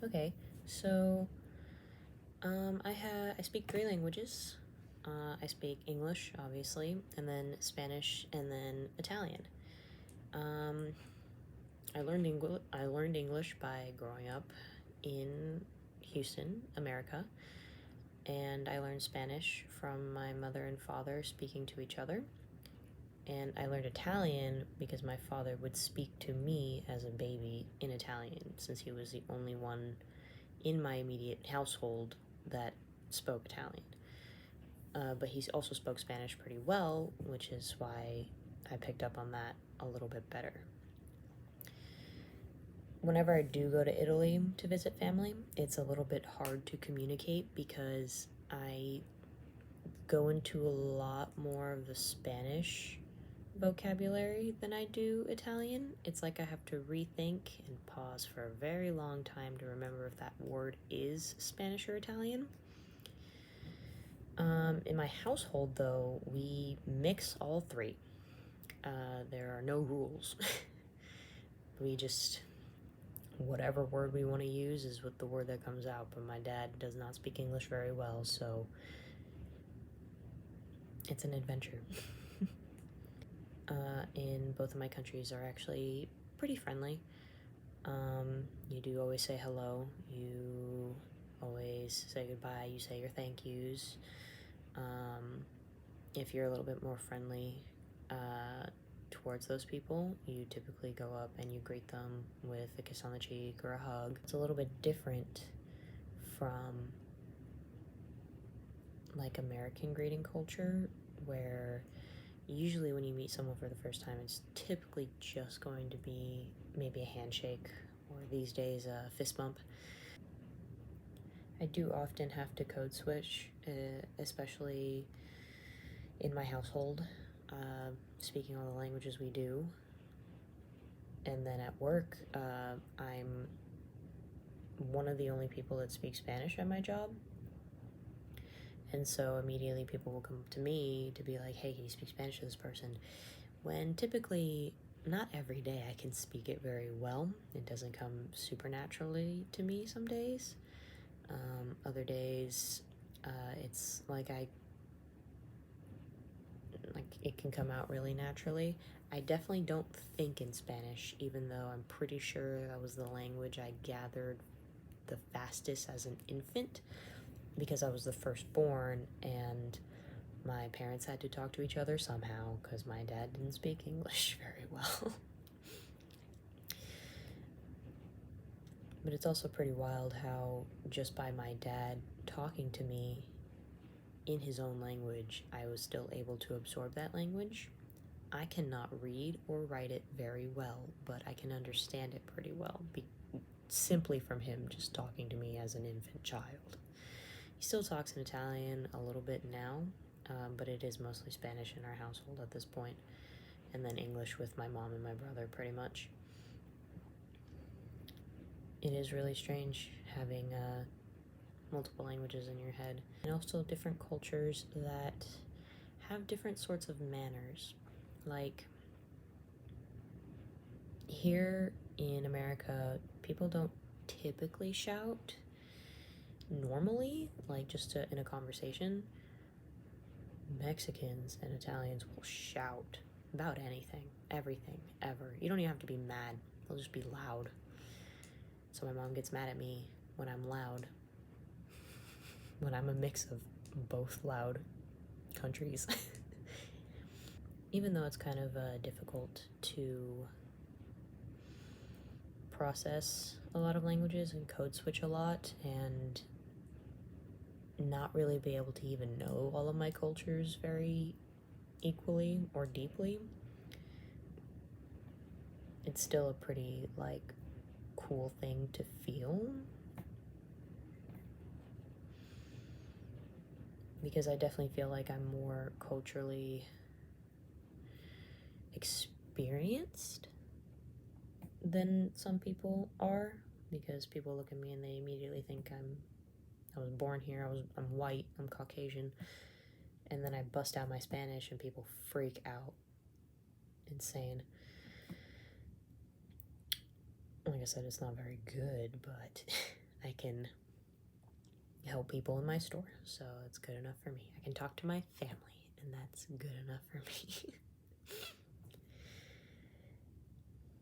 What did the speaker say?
Okay, so I speak three languages. I speak English, obviously, and then Spanish, and then Italian. Um, I learned English by growing up in Houston, America, and I learned Spanish from my mother and father speaking to each other. And I learned Italian because my father would speak to me as a baby in Italian, since he was the only one in my immediate household that spoke Italian. But he also spoke Spanish pretty well, which is why I picked up on that a little bit better. Whenever I do go to Italy to visit family, it's a little bit hard to communicate because I go into a lot more of the Spanish vocabulary than I do Italian. It's like I have to rethink and pause for a very long time to remember if that word is Spanish or Italian. In my household, though, we mix all three. There are no rules. We just, whatever word we want to use is what the word that comes out, but my dad does not speak English very well, so it's an adventure. In both of my countries are actually pretty friendly. You do always say hello, you always say goodbye, you say your thank yous. If you're a little bit more friendly towards those people, you typically go up and you greet them with a kiss on the cheek or a hug. It's a little bit different from like American greeting culture, where usually when you meet someone for the first time, it's typically just going to be maybe a handshake or these days a fist bump. I do often have to code switch, especially in my household, speaking all the languages we do. And then at work, I'm one of the only people that speaks Spanish at my job. And so immediately people will come up to me to be like, hey, can you speak Spanish to this person? When typically, not every day I can speak it very well. It doesn't come super naturally to me some days. Other days, it's like it can come out really naturally. I definitely don't think in Spanish, even though I'm pretty sure that was the language I gathered the fastest as an infant, because I was the firstborn and my parents had to talk to each other somehow because my dad didn't speak English very well. But it's also pretty wild how just by my dad talking to me in his own language, I was still able to absorb that language. I cannot read or write it very well, but I can understand it pretty well, simply from him just talking to me as an infant child. He still talks in Italian a little bit now, but it is mostly Spanish in our household at this point, and then English with my mom and my brother pretty much. It is really strange having multiple languages in your head, and also different cultures that have different sorts of manners. Like, here in America, people don't typically shout normally, like just in a conversation. Mexicans and Italians will shout about anything, everything, ever. You don't even have to be mad. They'll just be loud. So my mom gets mad at me when I'm loud, when I'm a mix of both loud countries. Even though it's kind of difficult to process a lot of languages and code switch a lot and not really be able to even know all of my cultures very equally or deeply, it's still a pretty like cool thing to feel, because I definitely feel like I'm more culturally experienced than some people are, because people look at me and they immediately think I was born here, I'm white, I'm Caucasian, and then I bust out my Spanish and people freak out. Insane. Like I said, it's not very good, but I can help people in my store, so it's good enough for me. I can talk to my family, and that's good enough for me.